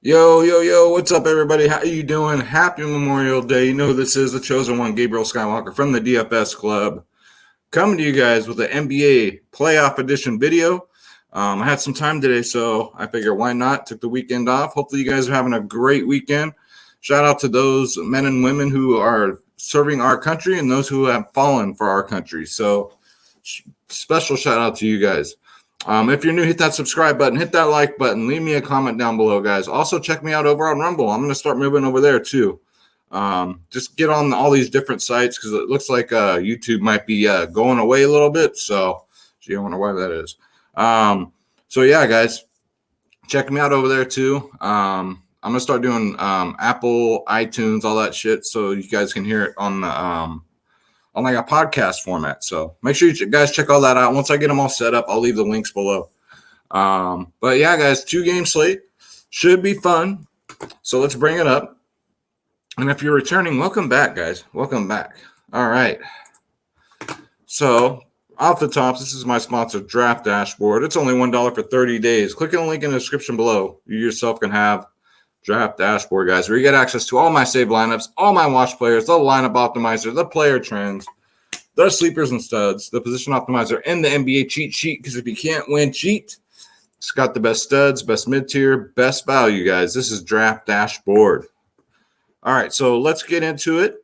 Yo, yo, yo, what's up, everybody? How you doing? Happy Memorial Day. You know who this is, the chosen one, Gabriel Skywalker from the Dfs Club, coming to you guys with an NBA playoff edition video. I had some time today, so I figured why not? Took the weekend off. Hopefully you guys are having a great weekend. Shout out to those men and women who are serving our country and those who have fallen for our country. So special shout out to you guys. If you're new, hit that subscribe button, hit that like button, leave me a comment down below, guys. Also, check me out over on Rumble. I'm going to start moving over there too. Just get on all these different sites because it looks like YouTube might be going away a little bit. So, gee, I wonder why that is. So yeah, guys, check me out over there too. I'm going to start doing Apple, iTunes, all that shit so you guys can hear it on the on like a podcast format. So make sure you guys check all that out. Once I get them all set up, I'll leave the links below. But yeah, guys, 2-game slate should be fun. So let's bring it up. And if you're returning, welcome back, guys. Welcome back. All right. So off the top, this is my sponsor, Draft Dashboard. It's only $1 for 30 days. Click on the link in the description below. You yourself can have Draft Dashboard, guys, where you get access to all my saved lineups, all my watch players, the lineup optimizer, the player trends, the sleepers and studs, the position optimizer, and the NBA cheat sheet. Because if you can't win, cheat. It's got the best studs, best mid-tier, best value, guys. This is Draft Dashboard. All right, so let's get into it.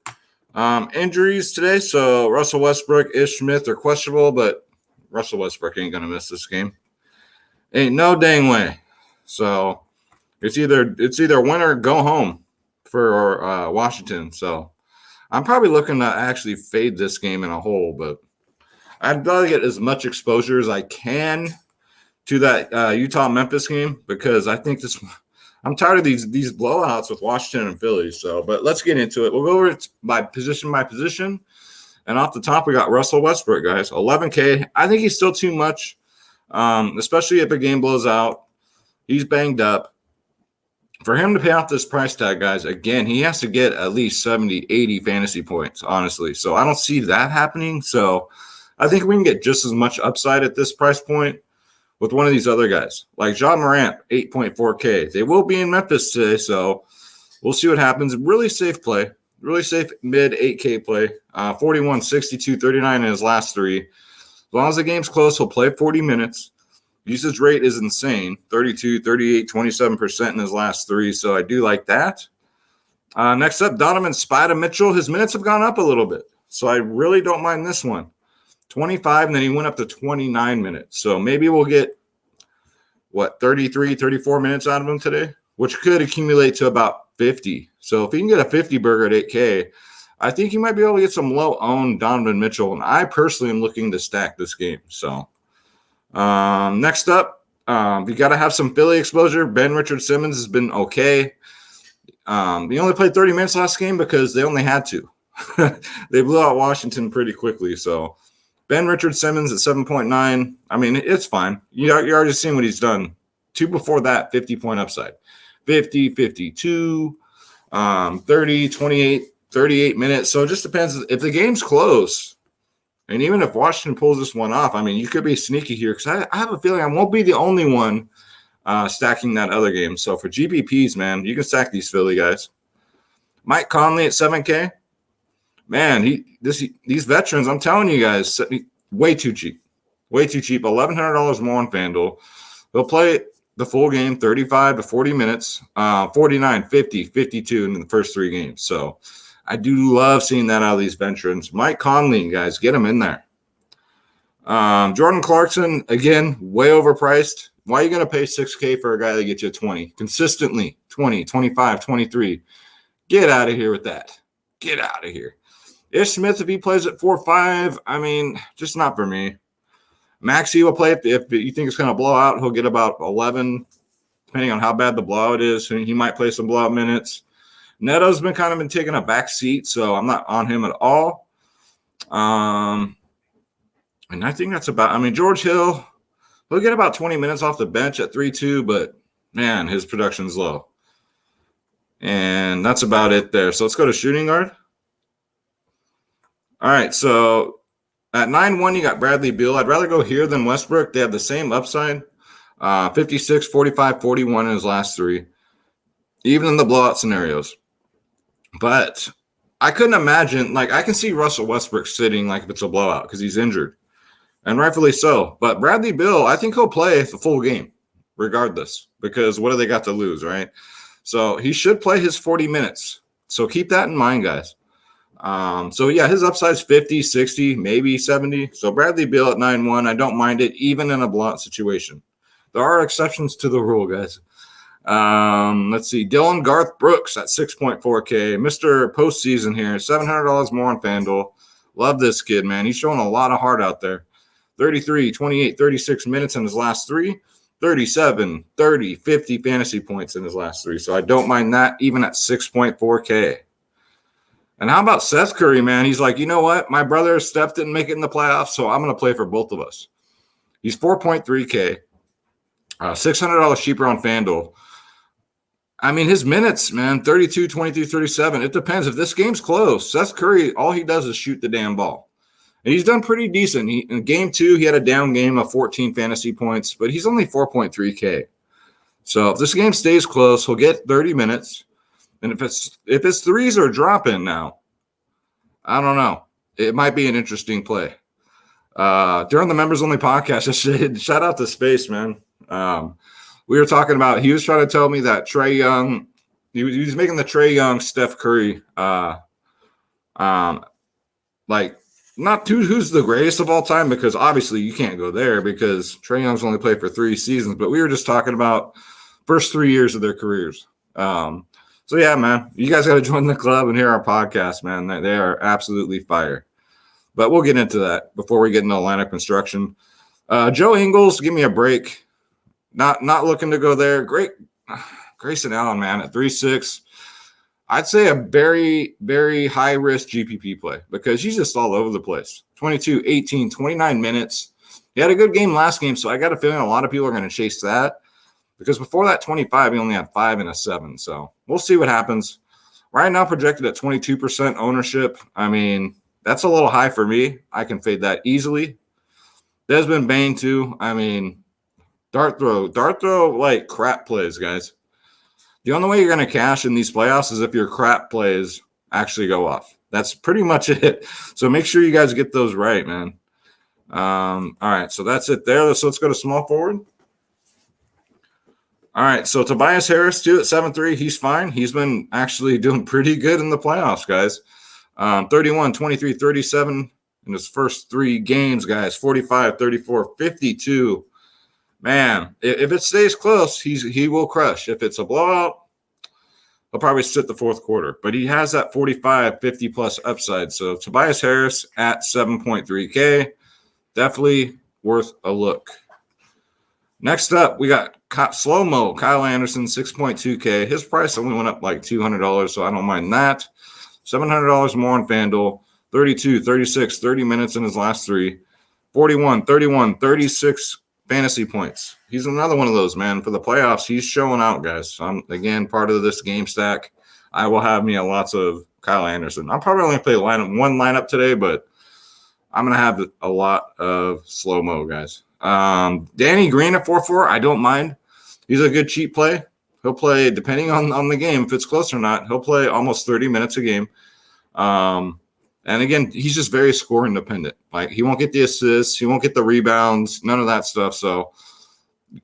Injuries today. So Russell Westbrook, Ish Smith are questionable, but Russell Westbrook ain't going to miss this game. Ain't no dang way. So it's either win or go home for Washington. So I'm probably looking to actually fade this game in a hole, but I'd rather get as much exposure as I can to that Utah-Memphis game because I think I'm tired of these blowouts with Washington and Philly. So, but let's get into it. We'll go over it by position. And off the top, we got Russell Westbrook, guys. 11K. I think he's still too much, especially if a game blows out. He's banged up. For him to pay off this price tag, guys, again, he has to get at least 70, 80 fantasy points, honestly. So I don't see that happening. So I think we can get just as much upside at this price point with one of these other guys, like Ja Morant, 8.4K. They will be in Memphis today, so we'll see what happens. Really safe play, really safe mid 8K play. 41, 62, 39 in his last three. As long as the game's close, he'll play 40 minutes. Usage rate is insane, 32, 38, 27% in his last three, so I do like that. Next up, Donovan Spider Mitchell. His minutes have gone up a little bit, so I really don't mind this one. 25, and then he went up to 29 minutes. So maybe we'll get, 33, 34 minutes out of him today, which could accumulate to about 50. So if he can get a 50 burger at 8K, I think you might be able to get some low-owned Donovan Mitchell, and I personally am looking to stack this game. So next up, you got to have some Philly exposure. Richard Simmons has been okay. He only played 30 minutes last game because they only had to. They blew out Washington pretty quickly, so Richard Simmons at 7.9. I mean, it's fine. You're already seeing what he's done. Two before that, 50-point upside. 50, 52, 30, 28, 38 minutes. So it just depends. If the game's close, and even if Washington pulls this one off, I mean, you could be sneaky here because I have a feeling I won't be the only one stacking that other game. So for GPPs, man, you can stack these Philly guys. Mike Conley at 7K. Man, these veterans, I'm telling you guys, way too cheap. Way too cheap. $1,100 more on FanDuel. They'll play the full game, 35 to 40 minutes, 49, 50, 52 in the first three games. So I do love seeing that out of these veterans. Mike Conley, guys, get him in there. Jordan Clarkson, again, way overpriced. Why are you going to pay $6K for a guy that gets you 20? Consistently, 20, 25, 23. Get out of here with that. Get out of here. Ish Smith, if he plays at 4-5, I mean, just not for me. Maxey will play if you think it's going to blow out. He'll get about 11, depending on how bad the blowout is. He might play some blowout minutes. Neto's been taking a back seat, so I'm not on him at all. And I think that's about – I mean, George Hill, he'll get about 20 minutes off the bench at 3-2, but, man, his production's low. And that's about it there. So let's go to shooting guard. All right, so at 9-1, you got Bradley Beal. I'd rather go here than Westbrook. They have the same upside, 56, 45, 41 in his last three. even in the blowout scenarios. But I couldn't imagine, like, I can see Russell Westbrook sitting like if it's a blowout because he's injured, and rightfully so. But Bradley Beal, I think he'll play the full game regardless, because what do they got to lose, right? So he should play his 40 minutes. So keep that in mind, guys. So yeah, his upside's 50, 60, maybe 70. So Bradley Beal at 9-1, I don't mind it, even in a blowout situation. There are exceptions to the rule, guys. Let's see. Dylan Garth Brooks at 6.4K. Mr. Postseason here. $700 more on FanDuel. Love this kid, man. He's showing a lot of heart out there. 33, 28, 36 minutes in his last three. 37, 30, 50 fantasy points in his last three. So I don't mind that, even at 6.4K. And how about Seth Curry, man? He's like, you know what? My brother Steph didn't make it in the playoffs, so I'm going to play for both of us. He's 4.3K. $600 cheaper on FanDuel. I mean, his minutes, man, 32, 23, 37. It depends. If this game's close, Seth Curry, all he does is shoot the damn ball. And he's done pretty decent. In game 2, he had a down game of 14 fantasy points, but he's only 4.3K. So if this game stays close, he'll get 30 minutes. And if his threes are dropping now, I don't know. It might be an interesting play. During the members only podcast, I said, shout out to Space, man. We were talking about, he was trying to tell me that Trae Young, he was making the Trae Young, Steph Curry, like not who's the greatest of all time, because obviously you can't go there because Trae Young's only played for 3 seasons, but we were just talking about first 3 years of their careers. So yeah, man, you guys got to join the club and hear our podcast, man. They are absolutely fire. But we'll get into that before we get into lineup construction. Joe Ingles, give me a break. Not looking to go there. Great. Grayson Allen, man, at 3.6. I'd say a very, very high-risk GPP play because he's just all over the place. 22, 18, 29 minutes. He had a good game last game, so I got a feeling a lot of people are going to chase that because before that 25, he only had 5 and a 7. So we'll see what happens. Right now projected at 22% ownership. I mean, that's a little high for me. I can fade that easily. Desmond Bain, too. I mean, dart throw like crap plays, guys. The only way you're going to cash in these playoffs is if your crap plays actually go off. That's pretty much it. So make sure you guys get those right, man. All right, so that's it there. So let's go to small forward. All right, so Tobias Harris, too, at 7.3. He's fine. He's been actually doing pretty good in the playoffs, guys. 31, 23, 37 in his first 3 games, guys. 45, 34, 52. Man, if it stays close, he will crush. If it's a blowout, he'll probably sit the fourth quarter. But he has that 45, 50-plus upside. So Tobias Harris at 7.3K, definitely worth a look. Next up, we got slow-mo, Kyle Anderson, 6.2K. His price only went up like $200, so I don't mind that. $700 more on FanDuel. 32, 36, 30 minutes in his last 3. 41, 31, 36 fantasy points. He's another one of those, man. For the playoffs, he's showing out, guys. So I'm, again, part of this game stack. I will have me lots of Kyle Anderson. I'll probably only play one lineup today, but I'm going to have a lot of slow-mo, guys. Danny Green at 4.4, I don't mind. He's a good cheap play. He'll play, depending on the game, if it's close or not, he'll play almost 30 minutes a game. And again, he's just very scoring dependent. Like, he won't get the assists, he won't get the rebounds, none of that stuff. So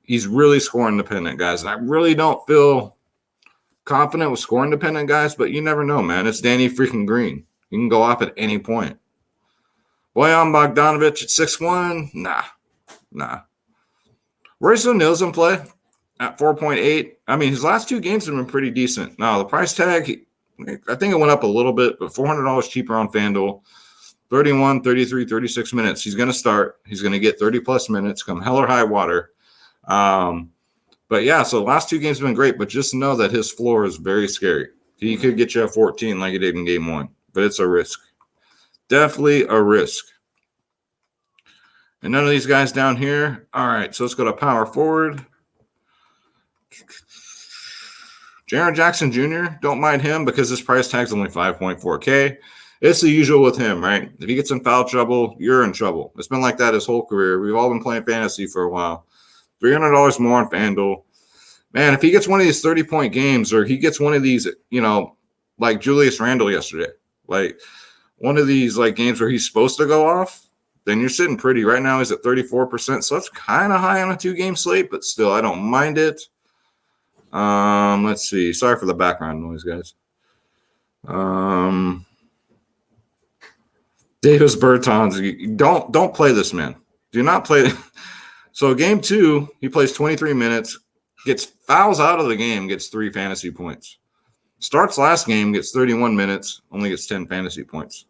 he's really scoring dependent, guys. And I really don't feel confident with scoring dependent guys, but you never know, man. It's Danny freaking Green. He can go off at any point. Bojan Bogdanovic at 6.1, nah. Royce O'Neal's in play at 4.8. I mean, his last 2 games have been pretty decent. Now, the price tag, I think it went up a little bit, but $400 cheaper on FanDuel. 31, 33, 36 minutes. He's going to start. He's going to get 30-plus minutes, come hell or high water. But, yeah, so the last 2 games have been great, but just know that his floor is very scary. He could get you a 14 like he did in game 1, but it's a risk. Definitely a risk. And none of these guys down here. All right, so let's go to power forward. Jaren Jackson Jr., don't mind him because his price tag's only 5.4K. It's the usual with him, right? If he gets in foul trouble, you're in trouble. It's been like that his whole career. We've all been playing fantasy for a while. $300 more on FanDuel. man, if he gets one of these 30-point games, or he gets one of these, like Julius Randle yesterday, like one of these like games where he's supposed to go off, then you're sitting pretty. Right now he's at 34%, so that's kind of high on a 2-game slate, but still, I don't mind it. Let's see. Sorry for the background noise, guys. Davis Bertans, don't play this man. Do not play. So game 2, he plays 23 minutes, gets fouls out of the game, gets 3 fantasy points. Starts last game, gets 31 minutes, only gets 10 fantasy points.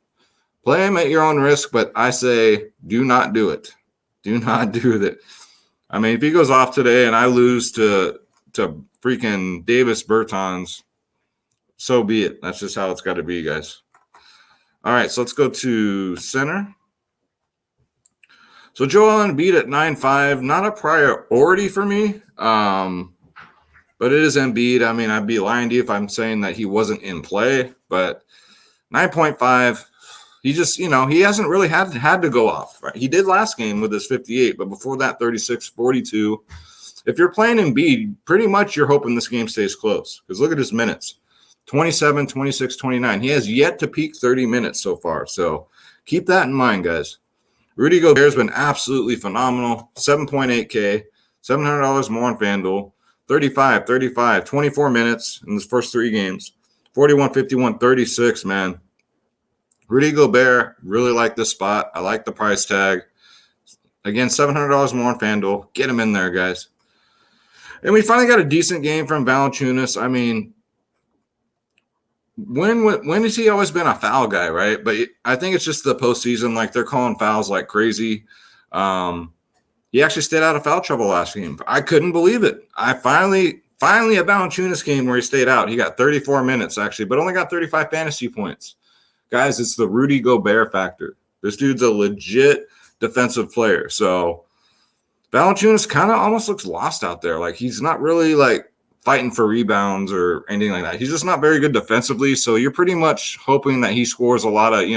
Play him at your own risk, but I say do not do it. Do not do that. I mean, if he goes off today and I lose to freaking Davis Bertans, so be it. That's just how it's got to be, guys. All right, so let's go to center. So Joel Embiid at 9.5, not a priority for me, but it is Embiid. I mean, I'd be lying to you if I'm saying that he wasn't in play, but 9.5, he just, he hasn't really had to go off. Right? He did last game with his 58, but before that, 36, 42. If you're playing Embiid, pretty much you're hoping this game stays close, because look at his minutes. 27, 26, 29. He has yet to peak 30 minutes so far, so keep that in mind, guys. Rudy Gobert has been absolutely phenomenal. 7.8K, $700 more on FanDuel. 35, 35, 24 minutes in his first 3 games. 41, 51, 36, man. Rudy Gobert, really like this spot. I like the price tag. Again, $700 more on FanDuel. Get him in there, guys. And we finally got a decent game from Valanciunas. I mean, when has he always been a foul guy, right? But I think it's just the postseason. Like, they're calling fouls like crazy. He actually stayed out of foul trouble last game. I couldn't believe it. I finally a Valanciunas game where he stayed out. He got 34 minutes, actually, but only got 35 fantasy points. Guys, it's the Rudy Gobert factor. This dude's a legit defensive player. So Valanciunas kind of almost looks lost out there. Like, he's not really, like, fighting for rebounds or anything like that. He's just not very good defensively, so you're pretty much hoping that he scores a lot of,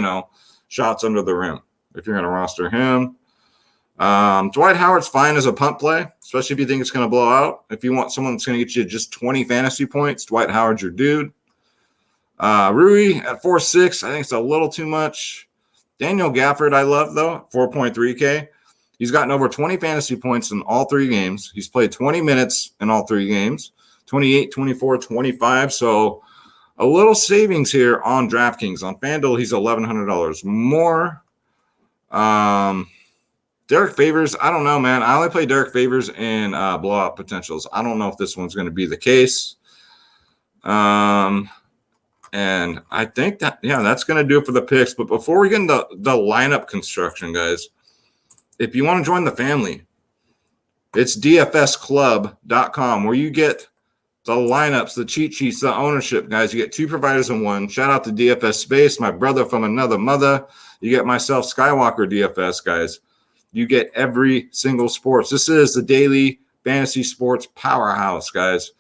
shots under the rim if you're going to roster him. Dwight Howard's fine as a punt play, especially if you think it's going to blow out. If you want someone that's going to get you just 20 fantasy points, Dwight Howard's your dude. Rui at 4.6, I think it's a little too much. Daniel Gafford I love, though, 4.3K. He's gotten over 20 fantasy points in all 3 games. He's played 20 minutes in all 3 games. 28, 24, 25. So a little savings here on DraftKings. On FanDuel, he's $1,100 more. Derek Favors, I don't know, man. I only play Derek Favors in blowout potentials. I don't know if this one's going to be the case. And I think that, that's going to do it for the picks. But before we get into the lineup construction, guys, if you want to join the family, it's dfsclub.com, where you get the lineups, the cheat sheets, the ownership, guys. You get 2 providers in one. Shout out to DFS Space, my brother from another mother. You get myself, Skywalker DFS, guys. You get every single sports. This is the daily fantasy sports powerhouse, guys.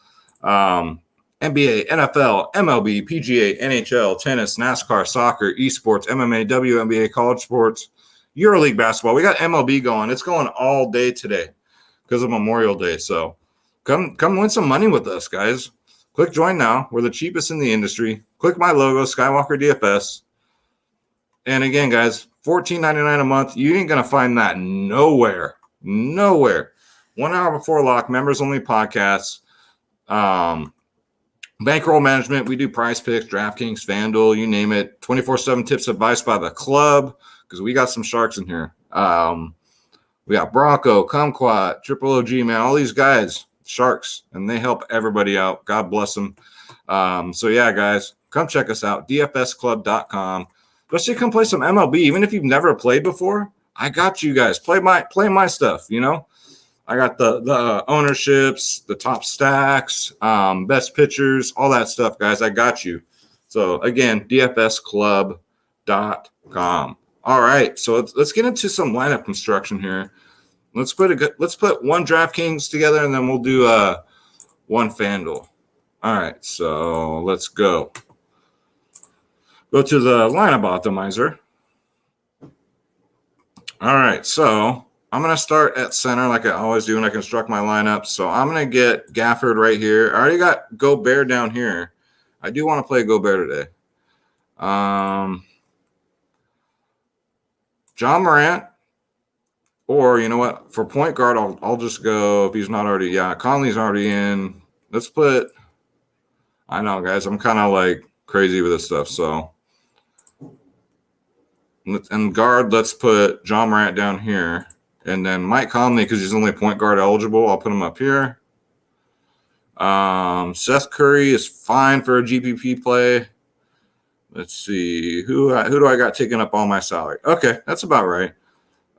NBA, NFL, MLB, PGA, NHL, tennis, NASCAR, soccer, esports, MMA, WNBA, college sports, EuroLeague basketball. We got MLB going. It's going all day today because of Memorial Day. So come win some money with us, guys. Click join now. We're the cheapest in the industry. Click my logo, Skywalker DFS. And again, guys, $14.99 a month. You ain't going to find that nowhere. 1 hour before lock, members only podcasts, bankroll management. We do price picks, DraftKings, FanDuel, you name it. 24/7 tips advice by the club, because we got some sharks in here. We got Bronco, Kumquat, Triple OG, man, all these guys, sharks, and they help everybody out. God bless them. So yeah, guys, come check us out, dfsclub.com. Especially come play some MLB. Even if you've never played before, I got you guys. Play my stuff, I got the ownerships, the top stacks, best pitchers, all that stuff, guys. I got you. So again, dfsclub.com. All right, so let's get into some lineup construction here. Let's put one DraftKings together, and then we'll do one FanDuel. All right, so let's go. Go to the lineup optimizer. All right, so I'm going to start at center like I always do when I construct my lineup. So I'm going to get Gafford right here. I already got Gobert down here. I do want to play Gobert today. John Morant. Or, you know what? For point guard, I'll just go if he's not already. Yeah, Conley's already in. Let's put – I know, guys. I'm kind of like crazy with this stuff. So, and guard, let's put John Morant down here. And then Mike Conley, because he's only point guard eligible, I'll put him up here. Seth Curry is fine for a GPP play. Let's see. Who do I got taking up all my salary? Okay, that's about right.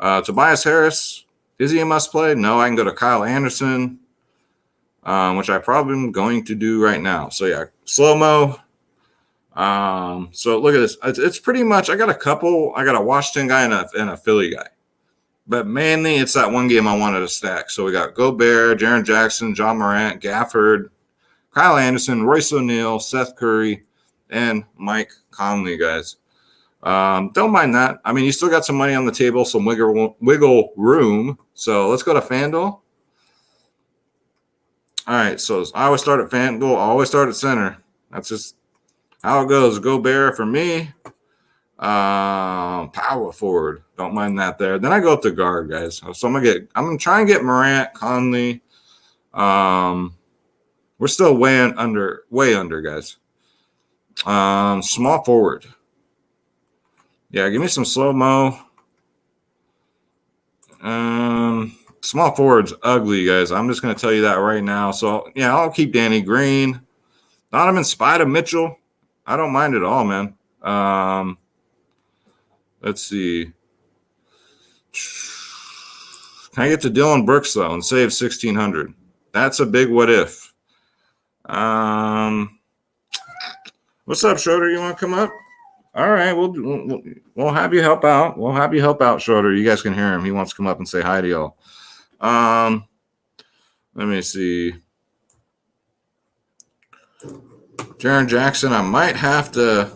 Tobias Harris, is he a must play? No, I can go to Kyle Anderson, which I probably am going to do right now. So, yeah, slow-mo. So, look at this. It's pretty much – I got a Washington guy and a Philly guy. But mainly it's that one game I wanted to stack. So, we got Gobert, Jaren Jackson, John Morant, Gafford, Kyle Anderson, Royce O'Neal, Seth Curry, and Mike Conley, guys. Don't mind that. I mean, you still got some money on the table, some wiggle room. So let's go to FanDuel. All right, so I always start at FanDuel. I always start at center. That's just how it goes. Gobert for me. Power forward. Don't mind that there. Then I go up to guard, guys. So I'm gonna try and get Morant, Conley. We're still way under, guys. Small forward. Yeah, give me some slow-mo. Small forward's ugly, guys. I'm just going to tell you that right now. So, yeah, I'll keep Danny Green. Donovan, Spider, Mitchell. I don't mind at all, man. Let's see. Can I get to Dylan Brooks, though, and save $1,600? That's a big what if. What's up, Schroeder? You want to come up? All right, we'll have you help out. We'll have you help out, Schroeder. You guys can hear him. He wants to come up and say hi to y'all. Let me see. Jaren Jackson, I might have to.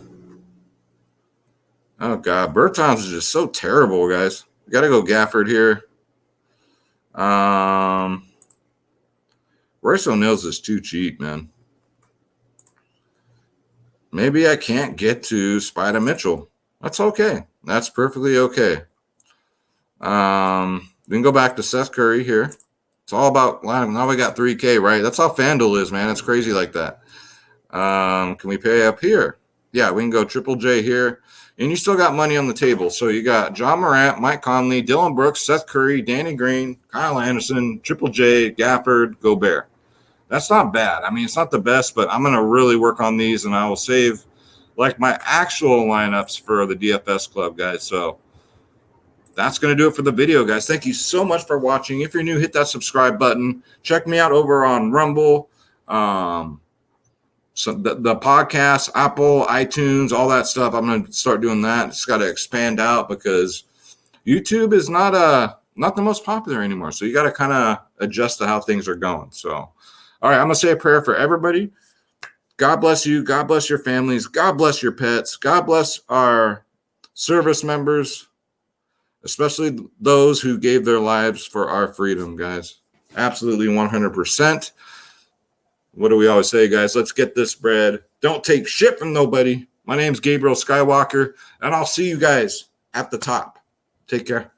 Oh, God. Bertans is just so terrible, guys. We got to go Gafford here. Royce O'Neal's is too cheap, man. Maybe I can't get to Spider Mitchell. That's okay. That's perfectly okay. We can go back to Seth Curry here. It's all about now we got 3K, right? That's how FanDuel is, man. It's crazy like that. Can we pay up here? Yeah, we can go Triple J here. And you still got money on the table. So you got John Morant, Mike Conley, Dylan Brooks, Seth Curry, Danny Green, Kyle Anderson, Triple J, Gafford, Gobert. That's not bad. I mean, it's not the best, but I'm going to really work on these, and I will save like my actual lineups for the DFS Club, guys. So that's going to do it for the video, guys. Thank you so much for watching. If you're new, hit that subscribe button. Check me out over on Rumble, so the podcast, Apple, iTunes, all that stuff. I'm going to start doing that. It's got to expand out because YouTube is not the most popular anymore. So you got to kind of adjust to how things are going. So, all right, I'm going to say a prayer for everybody. God bless you. God bless your families. God bless your pets. God bless our service members, especially those who gave their lives for our freedom, guys. Absolutely 100%. What do we always say, guys? Let's get this bread. Don't take shit from nobody. My name's Gabriel Skywalker, and I'll see you guys at the top. Take care.